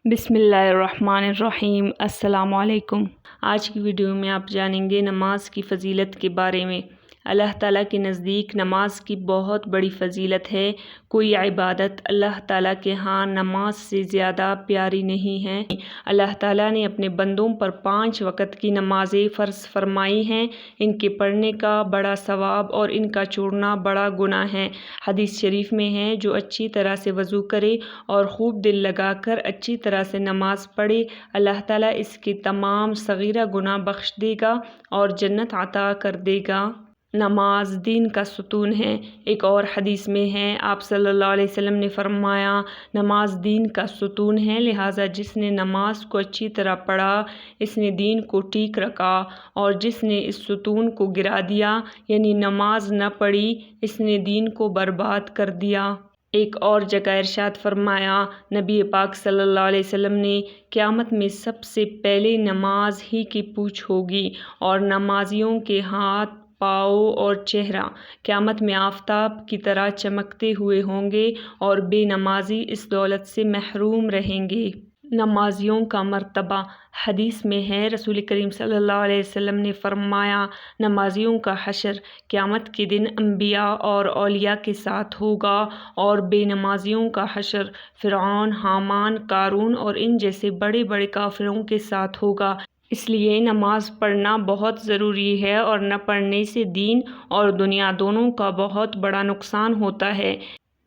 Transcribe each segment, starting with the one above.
بسم اللہ الرحمن الرحیم۔ السلام علیکم۔ آج کی ویڈیو میں آپ جانیں گے نماز کی فضیلت کے بارے میں۔ اللہ تعالیٰ کے نزدیک نماز کی بہت بڑی فضیلت ہے۔ کوئی عبادت اللہ تعالیٰ کے ہاں نماز سے زیادہ پیاری نہیں ہے۔ اللہ تعالیٰ نے اپنے بندوں پر 5 وقت کی نمازیں فرض فرمائی ہیں۔ ان کے پڑھنے کا بڑا ثواب اور ان کا چھوڑنا بڑا گناہ ہے۔ حدیث شریف میں ہے، جو اچھی طرح سے وضو کرے اور خوب دل لگا کر اچھی طرح سے نماز پڑھے، اللہ تعالیٰ اس کے تمام صغیرہ گناہ بخش دے گا اور جنت عطا کر دے گا۔ نماز دین کا ستون ہے۔ ایک اور حدیث میں ہے، آپ صلی اللہ علیہ وسلم نے فرمایا، نماز دین کا ستون ہے، لہٰذا جس نے نماز کو اچھی طرح پڑھا اس نے دین کو ٹھیک رکھا، اور جس نے اس ستون کو گرا دیا یعنی نماز نہ پڑھی اس نے دین کو برباد کر دیا۔ ایک اور جگہ ارشاد فرمایا، نبی پاک صلی اللہ علیہ وسلم نے، قیامت میں سب سے پہلے نماز ہی کی پوچھ ہوگی، اور نمازیوں کے ہاتھ، پاؤں اور چہرہ قیامت میں آفتاب کی طرح چمکتے ہوئے ہوں گے، اور بے نمازی اس دولت سے محروم رہیں گے۔ نمازیوں کا مرتبہ حدیث میں ہے، رسول کریم صلی اللہ علیہ وسلم نے فرمایا، نمازیوں کا حشر قیامت کے دن انبیاء اور اولیاء کے ساتھ ہوگا، اور بے نمازیوں کا حشر فرعون، حامان، قارون اور ان جیسے بڑے بڑے کافروں کے ساتھ ہوگا۔ اس لیے نماز پڑھنا بہت ضروری ہے، اور نہ پڑھنے سے دین اور دنیا دونوں کا بہت بڑا نقصان ہوتا ہے۔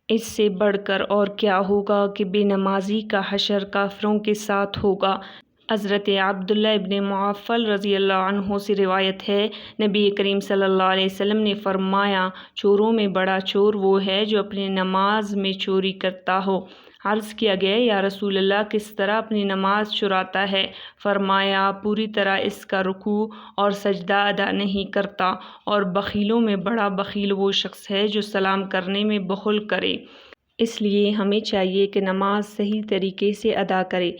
اس سے بڑھ کر اور کیا ہوگا کہ بے نمازی کا حشر کافروں کے ساتھ ہوگا۔ حضرت عبداللہ ابن مغفل رضی اللہ عنہ سے روایت ہے، نبی کریم صلی اللہ علیہ وسلم نے فرمایا، چوروں میں بڑا چور وہ ہے جو اپنی نماز میں چوری کرتا ہو۔ عرض کیا گیا، یا رسول اللہ، کس طرح اپنی نماز چراتا ہے؟ فرمایا، پوری طرح اس کا رکوع اور سجدہ ادا نہیں کرتا۔ اور بخیلوں میں بڑا بخیل وہ شخص ہے جو سلام کرنے میں بخل کرے۔ اس لیے ہمیں چاہیے کہ نماز صحیح طریقے سے ادا کرے۔